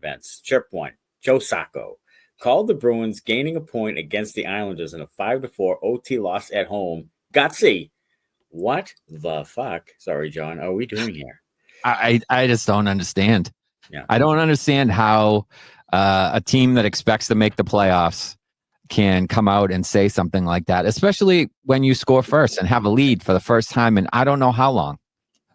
events. Chirp 1, Joe Sacco called the Bruins gaining a point against the Islanders in a 5-4 OT loss at home. Gutsy. What the fuck? Sorry, John. Are we doing here? I just don't understand. Yeah. I don't understand how a team that expects to make the playoffs can come out and say something like that, especially when you score first and have a lead for the first time in I don't know how long.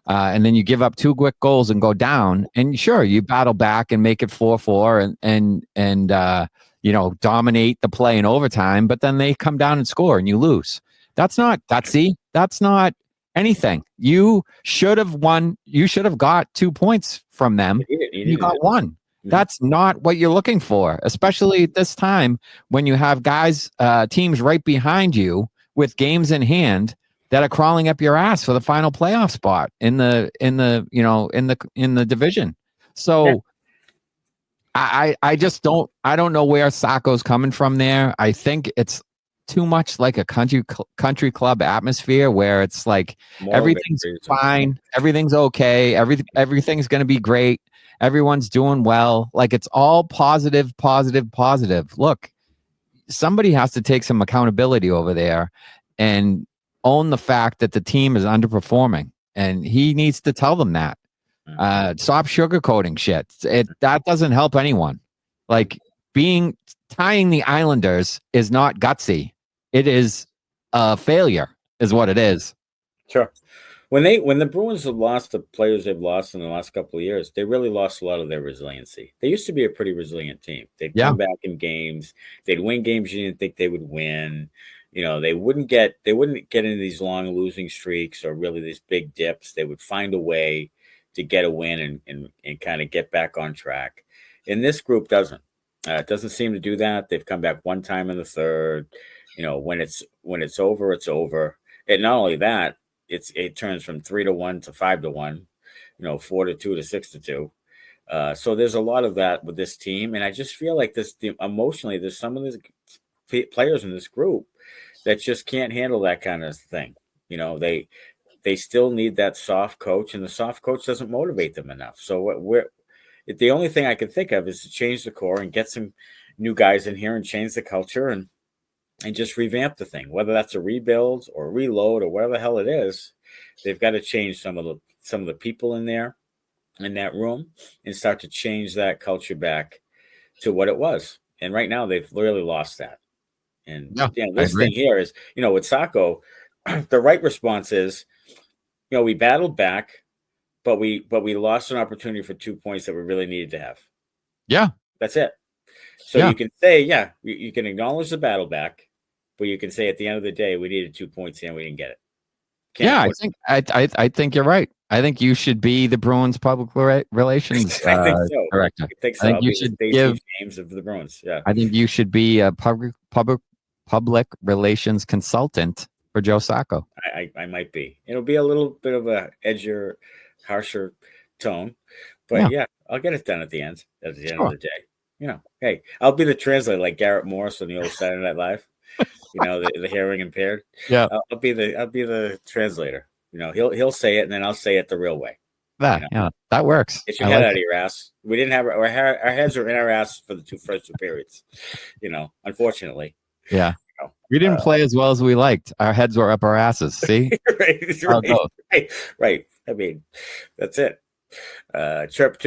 And then you give up 2 quick goals and go down. And sure, you battle back and make it 4-4 and dominate the play in overtime. But then they come down and score and you lose. That's not gutsy. That's not anything. You should have won. You should have got 2 points from them. You got 1. That's not what you're looking for, especially at this time when you have guys, teams right behind you with games in hand that are crawling up your ass for the final playoff spot in the division. So I just don't know where Sacco's coming from there. I think it's too much like a country club atmosphere where it's like everything's fine, everything's okay, everything's going to be great. Everyone's doing well. Like it's all positive. Look, somebody has to take some accountability over there and own the fact that the team is underperforming. And he needs to tell them that. Stop sugarcoating shit. That doesn't help anyone. Like tying the Islanders is not gutsy. It is a failure, is what it is. Sure. When the Bruins have lost the players they've lost in the last couple of years, they really lost a lot of their resiliency. They used to be a pretty resilient team. They'd come back in games. They'd win games you didn't think they would win. They wouldn't get into these long losing streaks or really these big dips. They would find a way to get a win and kind of get back on track. And this group doesn't. It doesn't seem to do that. They've come back one time in the third. When it's over, it's over. And not only that, it turns from 3-1 to 5-1, 4-2 to 6-2. So there's a lot of that with this team, and I just feel like emotionally, there's some of the players in this group that just can't handle that kind of thing. They still need that soft coach, and the soft coach doesn't motivate them enough. So the only thing I can think of is to change the core and get some new guys in here and change the culture and just revamp the thing, whether that's a rebuild or reload or whatever the hell it is. They've got to change some of the people in there, in that room, and start to change that culture back to what it was. And right now they've really lost that. And this thing here is, with Sacco, the right response is, we battled back, but we lost an opportunity for 2 points that we really needed to have. Yeah. That's it. So you can say, you can acknowledge the battle back, but you can say at the end of the day, we needed 2 points and we didn't get it. I think you're right. I think you should be the Bruins public relations I think so. director. I think so. I think you should give games of the Bruins. Yeah. I think you should be a public relations consultant for Joe Sacco. I might be. It'll be a little bit of a edgier, harsher tone, but I'll get it done at the end. At the end of the day. Hey, I'll be the translator like Garrett Morris on the old Saturday Night Live. The hearing impaired. Yeah, I'll be the translator. He'll say it, and then I'll say it the real way. That works. Get your head out of your ass. We didn't have our heads were in our ass for the first two periods. Unfortunately. Yeah. We didn't play as well as we liked. Our heads were up our asses. See, right. I mean, that's it. Chirp 2.